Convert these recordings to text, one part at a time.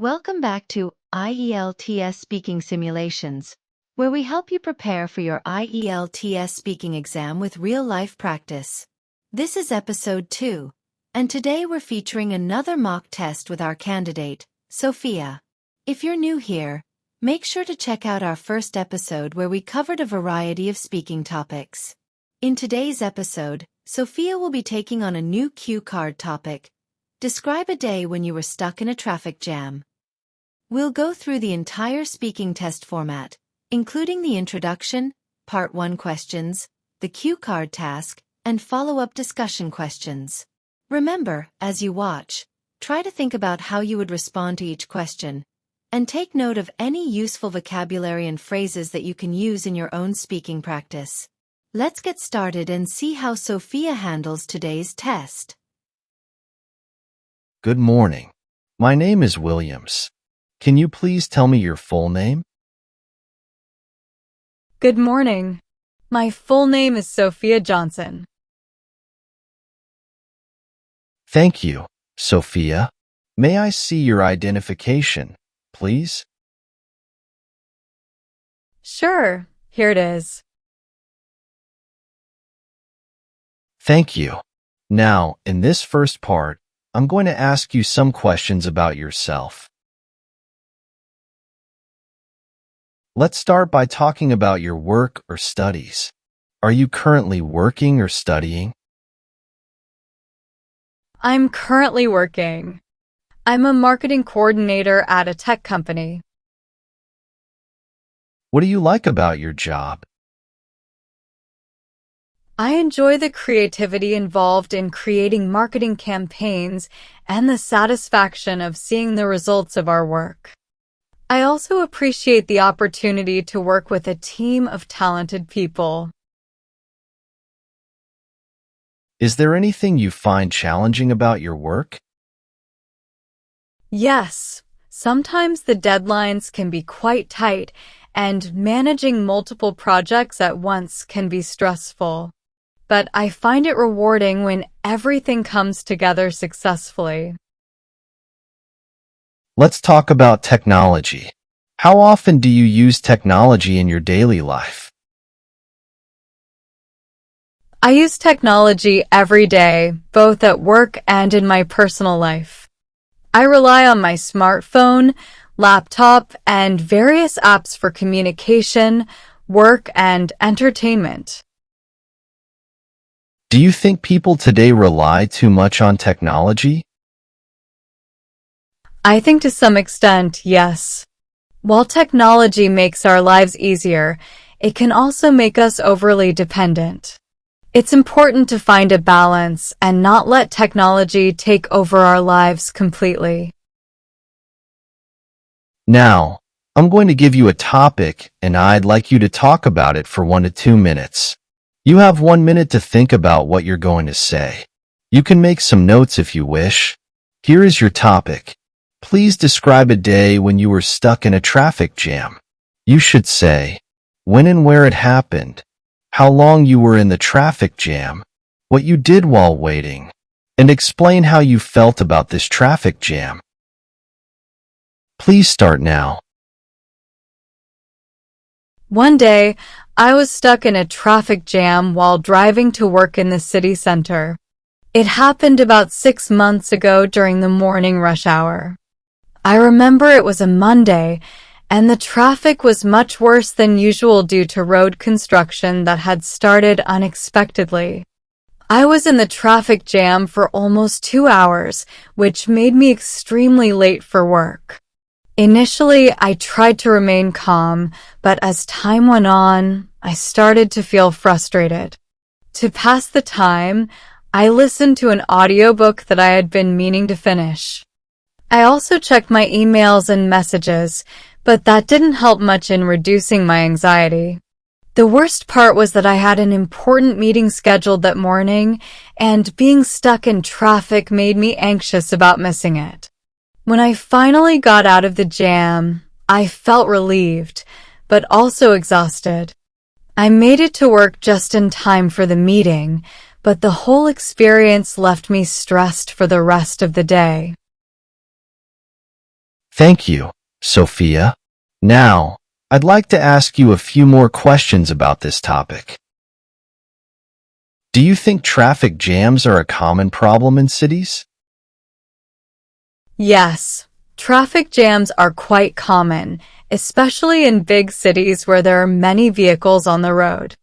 Welcome back to IELTS Speaking Simulations, where we help you prepare for your IELTS speaking exam with real-life practice. This is episode 2, and today we're featuring another mock test with our candidate, Sophia. If you're new here, make sure to check out our first episode where we covered a variety of speaking topics. In today's episode, Sophia will be taking on a new cue card topic. Describe a day when you were stuck in a traffic jam. We'll go through the entire speaking test format, including the introduction, Part 1 questions, the cue card task, and follow-up discussion questions. Remember, as you watch, try to think about how you would respond to each question, and take note of any useful vocabulary and phrases that you can use in your own speaking practice. Let's get started and see how Sophia handles today's test. Good morning. My name is Williams. Can you please tell me your full name? Good morning. My full name is Sophia Johnson. Thank you, Sophia. May I see your identification, please? Sure, here it is. Thank you. Now, in this first part, I'm going to ask you some questions about yourself. Let's start by talking about your work or studies. Are you currently working or studying? I'm currently working. I'm a marketing coordinator at a tech company. What do you like about your job? I enjoy the creativity involved in creating marketing campaigns and the satisfaction of seeing the results of our work. I also appreciate the opportunity to work with a team of talented people. Is there anything you find challenging about your work? Yes, sometimes the deadlines can be quite tight, and managing multiple projects at once can be stressful. But I find it rewarding when everything comes together successfully. Let's talk about technology. How often do you use technology in your daily life? I use technology every day, both at work and in my personal life. I rely on my smartphone, laptop, and various apps for communication, work, and entertainment. Do you think people today rely too much on technology? I think to some extent, yes. While technology makes our lives easier, it can also make us overly dependent. It's important to find a balance and not let technology take over our lives completely. Now, I'm going to give you a topic, and I'd like you to talk about it for 1 to 2 minutes. You have 1 minute to think about what you're going to say. You can make some notes if you wish. Here is your topic. Please describe a day when you were stuck in a traffic jam. You should say when and where it happened, how long you were in the traffic jam, what you did while waiting, and explain how you felt about this traffic jam. Please start now. One day, I was stuck in a traffic jam while driving to work in the city center. It happened about 6 months ago during the morning rush hour. I remember it was a Monday, and the traffic was much worse than usual due to road construction that had started unexpectedly. I was in the traffic jam for almost 2 hours, which made me extremely late for work. Initially, I tried to remain calm, but as time went on, I started to feel frustrated. To pass the time, I listened to an audiobook that I had been meaning to finish. I also checked my emails and messages, but that didn't help much in reducing my anxiety. The worst part was that I had an important meeting scheduled that morning, and being stuck in traffic made me anxious about missing it. When I finally got out of the jam, I felt relieved, but also exhausted. I made it to work just in time for the meeting, but the whole experience left me stressed for the rest of the day. Thank you, Sophia. Now, I'd like to ask you a few more questions about this topic. Do you think traffic jams are a common problem in cities? Yes, traffic jams are quite common, especially in big cities where there are many vehicles on the road.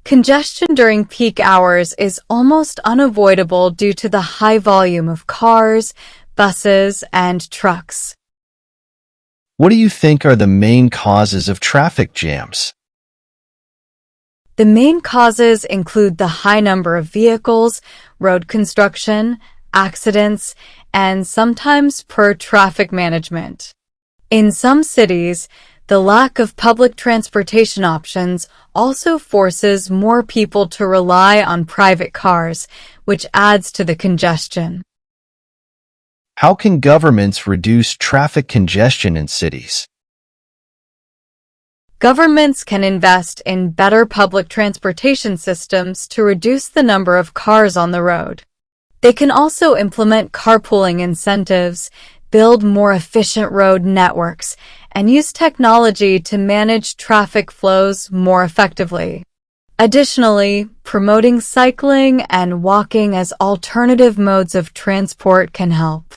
Congestion during peak hours is almost unavoidable due to the high volume of cars, buses, and trucks. What do you think are the main causes of traffic jams? The main causes include the high number of vehicles, road construction, accidents, and sometimes poor traffic management. In some cities, the lack of public transportation options also forces more people to rely on private cars, which adds to the congestion. How can governments reduce traffic congestion in cities? Governments can invest in better public transportation systems to reduce the number of cars on the road. They can also implement carpooling incentives, build more efficient road networks, and use technology to manage traffic flows more effectively. Additionally, promoting cycling and walking as alternative modes of transport can help.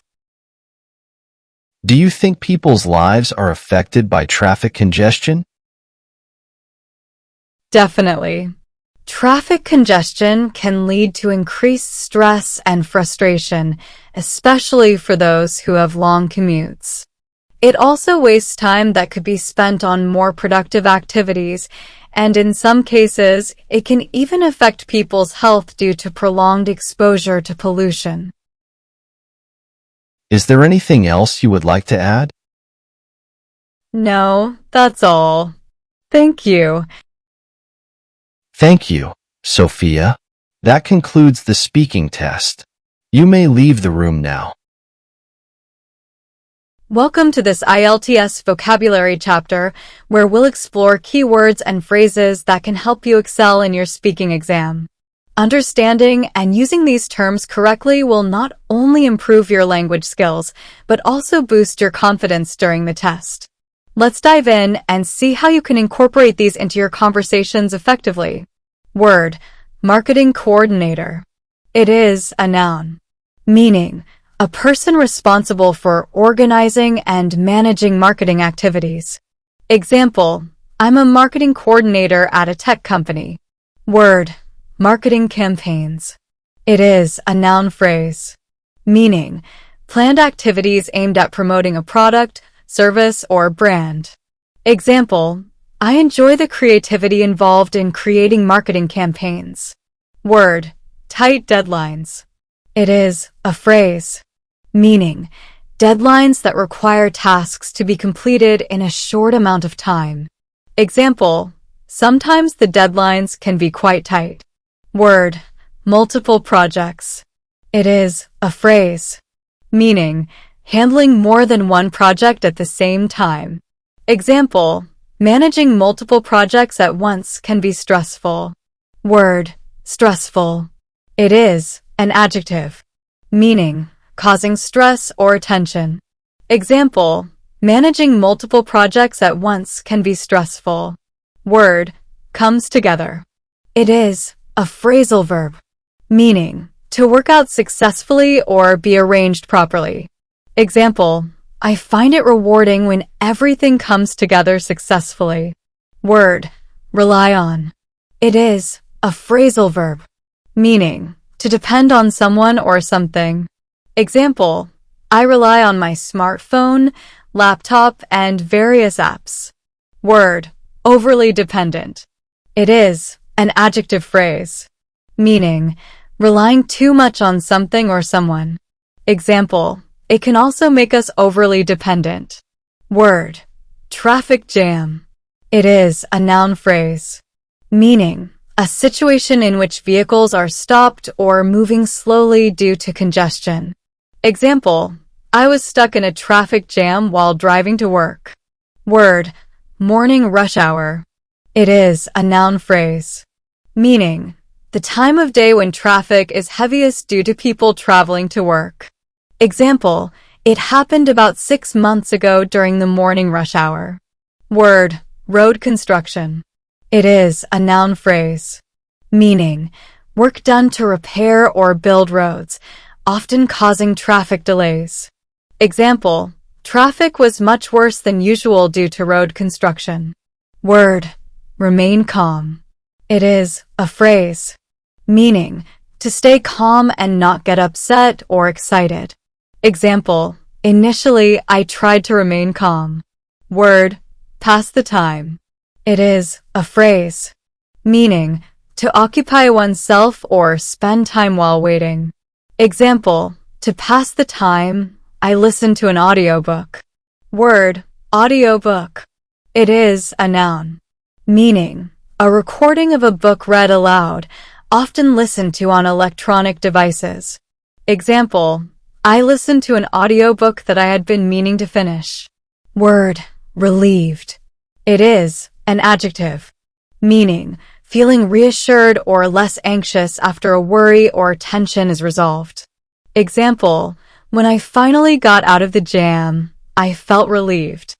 Do you think people's lives are affected by traffic congestion? Definitely. Traffic congestion can lead to increased stress and frustration, especially for those who have long commutes. It also wastes time that could be spent on more productive activities, and in some cases, it can even affect people's health due to prolonged exposure to pollution. Is there anything else you would like to add? No, that's all. Thank you. Thank you, Sophia. That concludes the speaking test. You may leave the room now. Welcome to this IELTS vocabulary chapter, where we'll explore keywords and phrases that can help you excel in your speaking exam. Understanding and using these terms correctly will not only improve your language skills, but also boost your confidence during the test. Let's dive in and see how you can incorporate these into your conversations effectively. Word: marketing coordinator. It is a noun, meaning a person responsible for organizing and managing marketing activities. Example: I'm a marketing coordinator at a tech company. Word: marketing campaigns. It is a noun phrase, meaning planned activities aimed at promoting a product, service, or brand. Example: I enjoy the creativity involved in creating marketing campaigns. Word: tight deadlines. It is a phrase, meaning deadlines that require tasks to be completed in a short amount of time. Example: sometimes the deadlines can be quite tight. Word: multiple projects. It is a phrase, meaning handling more than one project at the same time. Example: managing multiple projects at once can be stressful. Word: stressful. It is an adjective, meaning causing stress or tension. Example: managing multiple projects at once can be stressful. Word: comes together. It is a phrasal verb, meaning to work out successfully or be arranged properly. Example: I find it rewarding when everything comes together successfully. Word: rely on. It is a phrasal verb, meaning to depend on someone or something. Example: I rely on my smartphone, laptop, and various apps. Word: overly dependent. It is an adjective phrase, meaning relying too much on something or someone. Example: it can also make us overly dependent. Word: traffic jam. It is a noun phrase, meaning a situation in which vehicles are stopped or moving slowly due to congestion. Example: I was stuck in a traffic jam while driving to work. Word: morning rush hour. It is a noun phrase, meaning the time of day when traffic is heaviest due to people traveling to work. Example: It happened about 6 months ago during the morning rush hour. Word, road construction. It is a noun phrase, meaning work done to repair or build roads, often causing traffic delays. Example, traffic was much worse than usual due to road construction. Word, remain calm. It is a phrase, meaning to stay calm and not get upset or excited. Example, initially I tried to remain calm. Word, pass the time. It is a phrase, meaning to occupy oneself or spend time while waiting. Example, to pass the time, I listened to an audiobook. Word, audiobook. It is a noun, meaning a recording of a book read aloud, often listened to on electronic devices. Example, I listened to an audiobook that I had been meaning to finish. Word, relieved. It is an adjective, meaning feeling reassured or less anxious after a worry or tension is resolved. Example, when I finally got out of the jam, I felt relieved.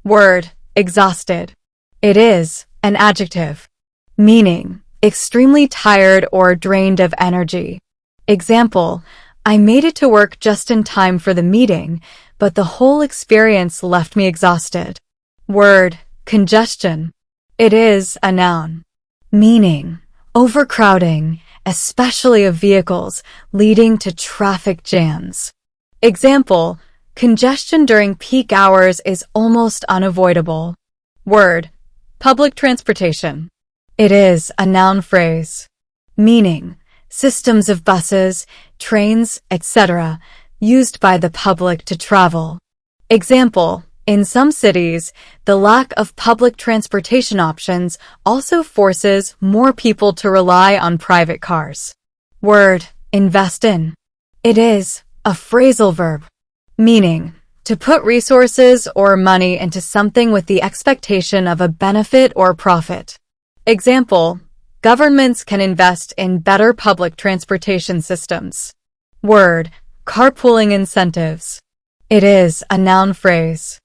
Word, exhausted. It is an adjective, meaning extremely tired or drained of energy. Example, I made it to work just in time for the meeting, but the whole experience left me exhausted. Word, congestion. It is a noun, meaning overcrowding, especially of vehicles, leading to traffic jams. Example, congestion during peak hours is almost unavoidable. Word, public transportation. It is a noun phrase, meaning systems of buses, trains, etc., used by the public to travel. Example, in some cities, the lack of public transportation options also forces more people to rely on private cars. Word, invest in. It is a phrasal verb, meaning to put resources or money into something with the expectation of a benefit or profit. Example, governments can invest in better public transportation systems. Word, carpooling incentives. It is a noun phrase,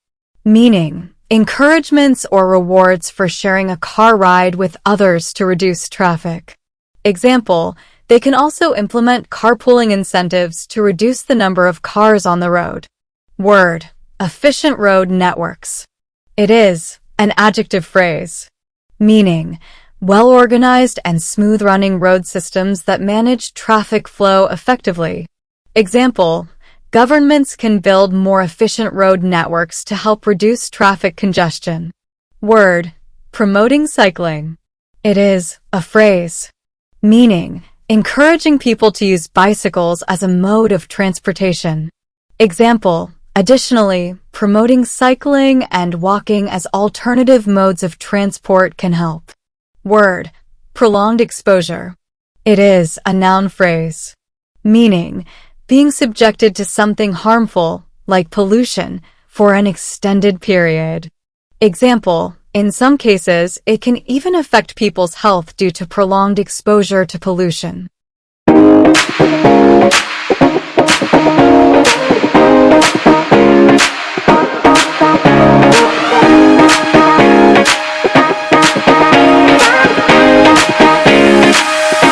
meaning encouragements or rewards for sharing a car ride with others to reduce traffic. Example, they can also implement carpooling incentives to reduce the number of cars on the road. Word, efficient road networks. It is an adjective phrase, meaning well-organized and smooth-running road systems that manage traffic flow effectively. Example, governments can build more efficient road networks to help reduce traffic congestion. Word, promoting cycling. It is a phrase, meaning encouraging people to use bicycles as a mode of transportation. Example, additionally, promoting cycling and walking as alternative modes of transport can help. Word, prolonged exposure. It is a noun phrase, meaning being subjected to something harmful, like pollution, for an extended period. Example, in some cases, it can even affect people's health due to prolonged exposure to pollution.